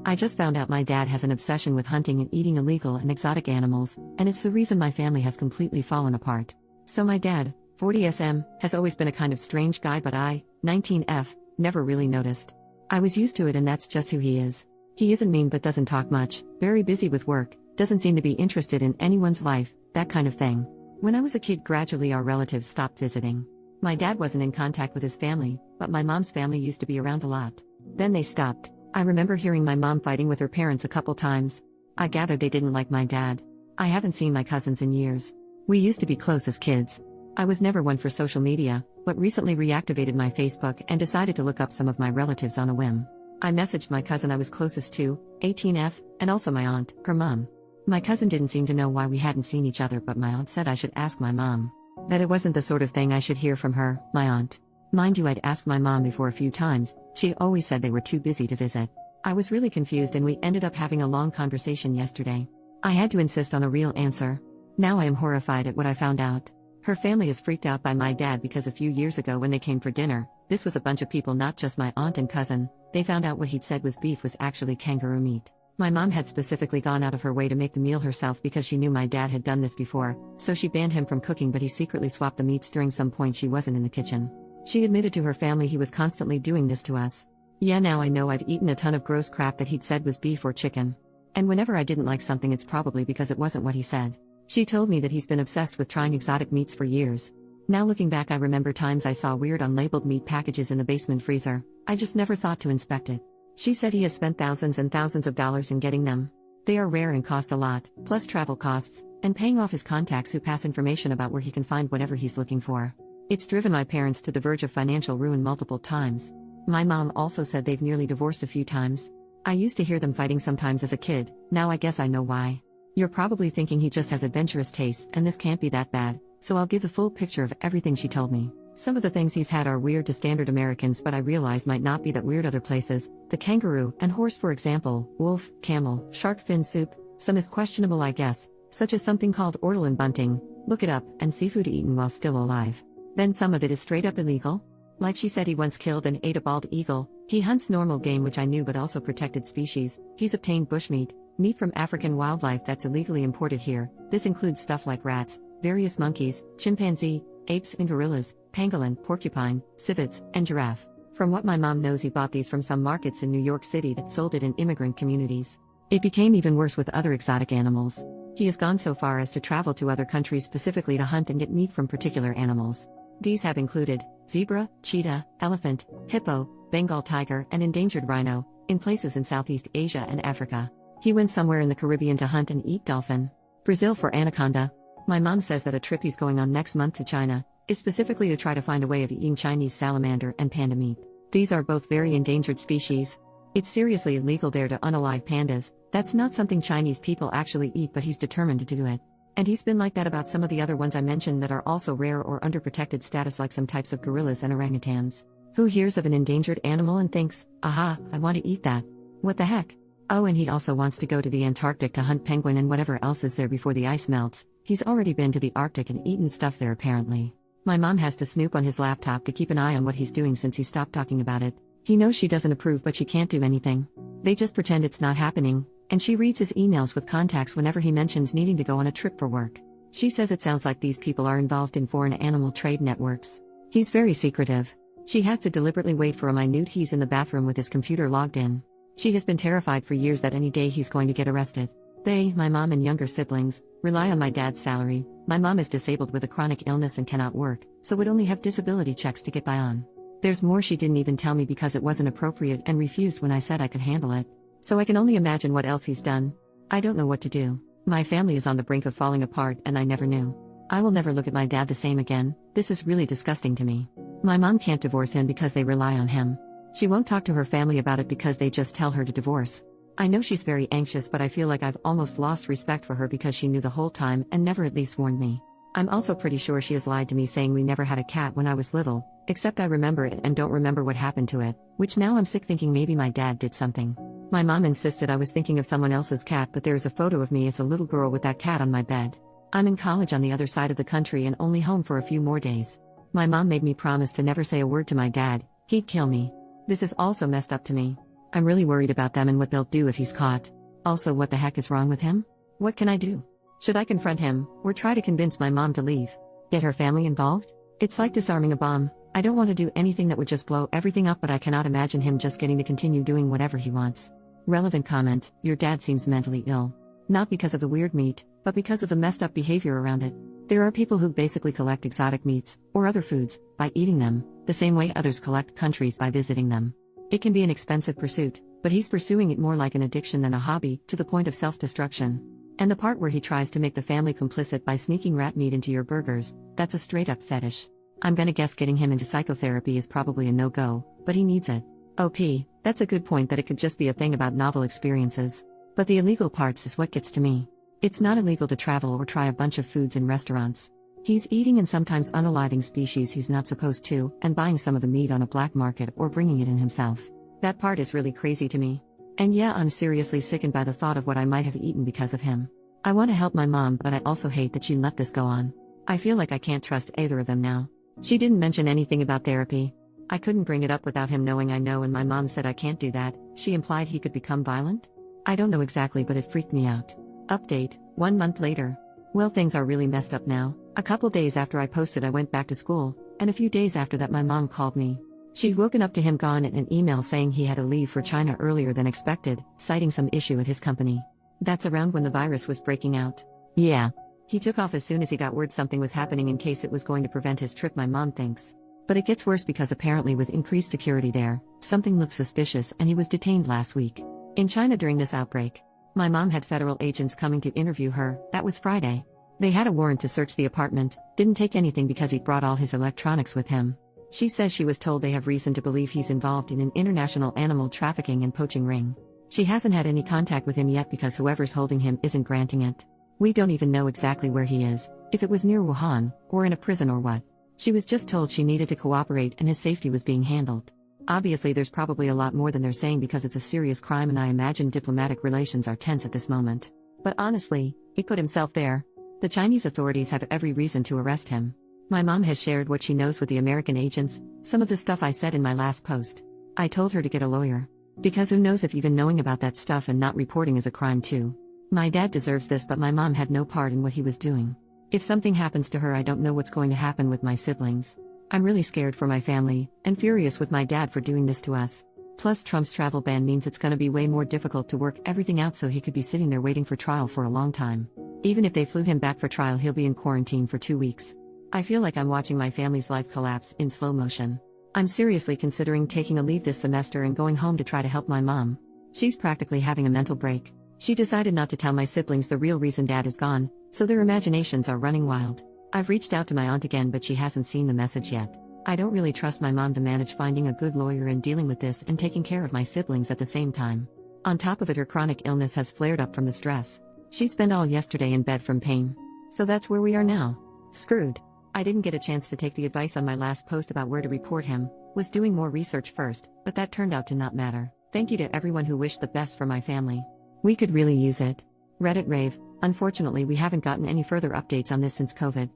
I just found out my dad has an obsession with hunting and eating illegal and exotic animals, and it's the reason my family has completely fallen apart. So my dad, 40SM, has always been a kind of strange guy, but I, 19F, never really noticed. I was used to it, and that's just who he is. He isn't mean but doesn't talk much, very busy with work, doesn't seem to be interested in anyone's life, that kind of thing. When I was a kid, gradually our relatives stopped visiting. My dad wasn't in contact with his family, but my mom's family used to be around a lot. Then they stopped. I remember hearing my mom fighting with her parents a couple times. I gathered they didn't like my dad. I haven't seen my cousins in years. We used to be close as kids. I was never one for social media, but recently reactivated my Facebook and decided to look up some of my relatives on a whim. I messaged my cousin I was closest to, 18F, and also my aunt, her mom. My cousin didn't seem to know why we hadn't seen each other, but my aunt said I should ask my mom. That it wasn't the sort of thing I should hear from her, my aunt. Mind you, I'd asked my mom before a few times. She always said they were too busy to visit. I was really confused, and we ended up having a long conversation yesterday. I had to insist on a real answer. Now I am horrified at what I found out. Her family is freaked out by my dad because a few years ago when they came for dinner, this was a bunch of people, not just my aunt and cousin, they found out what he'd said was beef was actually kangaroo meat. My mom had specifically gone out of her way to make the meal herself because she knew my dad had done this before, so she banned him from cooking, but he secretly swapped the meats during some point she wasn't in the kitchen. She admitted to her family he was constantly doing this to us. Yeah, now I know I've eaten a ton of gross crap that he'd said was beef or chicken. And whenever I didn't like something, it's probably because it wasn't what he said. She told me that he's been obsessed with trying exotic meats for years. Now looking back, I remember times I saw weird unlabeled meat packages in the basement freezer. I just never thought to inspect it. She said he has spent thousands and thousands of dollars in getting them. They are rare and cost a lot, plus travel costs, and paying off his contacts who pass information about where he can find whatever he's looking for. It's driven my parents to the verge of financial ruin multiple times. My mom also said they've nearly divorced a few times. I used to hear them fighting sometimes as a kid, now I guess I know why. You're probably thinking he just has adventurous tastes and this can't be that bad, so I'll give the full picture of everything she told me. Some of the things he's had are weird to standard Americans, but I realize might not be that weird other places. The kangaroo and horse, for example, wolf, camel, shark fin soup. Some is questionable, I guess, such as something called ortolan bunting, look it up, and seafood eaten while still alive. Then some of it is straight up illegal. Like she said, he once killed and ate a bald eagle. He hunts normal game, which I knew, but also protected species. He's obtained bushmeat, meat from African wildlife that's illegally imported here. This includes stuff like rats, various monkeys, chimpanzee, apes and gorillas, pangolin, porcupine, civets, and giraffe. From what my mom knows, he bought these from some markets in New York City that sold it in immigrant communities. It became even worse with other exotic animals. He has gone so far as to travel to other countries specifically to hunt and get meat from particular animals. These have included zebra, cheetah, elephant, hippo, Bengal tiger, and endangered rhino, in places in Southeast Asia and Africa. He went somewhere in the Caribbean to hunt and eat dolphin. Brazil for anaconda. My mom says that a trip he's going on next month to China is specifically to try to find a way of eating Chinese salamander and panda meat. These are both very endangered species. It's seriously illegal there to unalive pandas. That's not something Chinese people actually eat, but he's determined to do it. And he's been like that about some of the other ones I mentioned that are also rare or under protected status, like some types of gorillas and orangutans. Who hears of an endangered animal and thinks, aha, I want to eat that? What the heck? Oh, and he also wants to go to the Antarctic to hunt penguin and whatever else is there before the ice melts. He's already been to the Arctic and eaten stuff there apparently. My mom has to snoop on his laptop to keep an eye on what he's doing since he stopped talking about it. He knows she doesn't approve, but she can't do anything. They just pretend it's not happening, and she reads his emails with contacts whenever he mentions needing to go on a trip for work. She says it sounds like these people are involved in foreign animal trade networks. He's very secretive. She has to deliberately wait for a minute he's in the bathroom with his computer logged in. She has been terrified for years that any day he's going to get arrested. They, my mom and younger siblings, rely on my dad's salary. My mom is disabled with a chronic illness and cannot work, so would only have disability checks to get by on. There's more she didn't even tell me because it wasn't appropriate and refused when I said I could handle it. So I can only imagine what else he's done. I don't know what to do. My family is on the brink of falling apart and I never knew. I will never look at my dad the same again. This is really disgusting to me. My mom can't divorce him because they rely on him. She won't talk to her family about it because they just tell her to divorce. I know she's very anxious, but I feel like I've almost lost respect for her because she knew the whole time and never at least warned me. I'm also pretty sure she has lied to me saying we never had a cat when I was little, except I remember it and don't remember what happened to it, which now I'm sick thinking maybe my dad did something. My mom insisted I was thinking of someone else's cat, but there is a photo of me as a little girl with that cat on my bed. I'm in college on the other side of the country and only home for a few more days. My mom made me promise to never say a word to my dad, he'd kill me. This is also messed up to me. I'm really worried about them and what they'll do if he's caught. Also, what the heck is wrong with him? What can I do? Should I confront him, or try to convince my mom to leave? Get her family involved? It's like disarming a bomb. I don't want to do anything that would just blow everything up, but I cannot imagine him just getting to continue doing whatever he wants. Relevant comment: your dad seems mentally ill. Not because of the weird meat, but because of the messed up behavior around it. There are people who basically collect exotic meats, or other foods, by eating them, the same way others collect countries by visiting them. It can be an expensive pursuit, but he's pursuing it more like an addiction than a hobby, to the point of self-destruction. And the part where he tries to make the family complicit by sneaking rat meat into your burgers, that's a straight-up fetish. I'm gonna guess getting him into psychotherapy is probably a no-go, but he needs it. OP, that's a good point that it could just be a thing about novel experiences. But the illegal parts is what gets to me. It's not illegal to travel or try a bunch of foods in restaurants. He's eating and sometimes unaliving species he's not supposed to, and buying some of the meat on a black market or bringing it in himself. That part is really crazy to me. And yeah, I'm seriously sickened by the thought of what I might have eaten because of him. I want to help my mom, but I also hate that she let this go on. I feel like I can't trust either of them now. She didn't mention anything about therapy. I couldn't bring it up without him knowing I know, and my mom said I can't do that. She implied he could become violent? I don't know exactly, but it freaked me out. Update, 1 month later. Well, things are really messed up now. A couple days after I posted, I went back to school, and a few days after that my mom called me. She'd woken up to him gone and an email saying he had to leave for China earlier than expected, citing some issue at his company. That's around when the virus was breaking out. Yeah. He took off as soon as he got word something was happening in case it was going to prevent his trip, my mom thinks. But it gets worse because apparently with increased security there, something looked suspicious and he was detained last week. In China during this outbreak. My mom had federal agents coming to interview her. That was Friday. They had a warrant to search the apartment, didn't take anything because he'd brought all his electronics with him. She says she was told they have reason to believe he's involved in an international animal trafficking and poaching ring. She hasn't had any contact with him yet because whoever's holding him isn't granting it. We don't even know exactly where he is, if it was near Wuhan, or in a prison or what. She was just told she needed to cooperate and his safety was being handled. Obviously there's probably a lot more than they're saying because it's a serious crime and I imagine diplomatic relations are tense at this moment. But honestly, he put himself there. The Chinese authorities have every reason to arrest him. My mom has shared what she knows with the American agents, some of the stuff I said in my last post. I told her to get a lawyer. Because who knows if even knowing about that stuff and not reporting is a crime too. My dad deserves this, but my mom had no part in what he was doing. If something happens to her, I don't know what's going to happen with my siblings. I'm really scared for my family, and furious with my dad for doing this to us. Plus Trump's travel ban means it's gonna be way more difficult to work everything out, so he could be sitting there waiting for trial for a long time. Even if they flew him back for trial, he'll be in quarantine for 2 weeks. I feel like I'm watching my family's life collapse in slow motion. I'm seriously considering taking a leave this semester and going home to try to help my mom. She's practically having a mental break. She decided not to tell my siblings the real reason dad is gone, so their imaginations are running wild. I've reached out to my aunt again, but she hasn't seen the message yet. I don't really trust my mom to manage finding a good lawyer and dealing with this and taking care of my siblings at the same time. On top of it, her chronic illness has flared up from the stress. She spent all yesterday in bed from pain. So that's where we are now. Screwed. I didn't get a chance to take the advice on my last post about where to report him, was doing more research first, but that turned out to not matter. Thank you to everyone who wished the best for my family. We could really use it. Reddit rave. Unfortunately, we haven't gotten any further updates on this since COVID.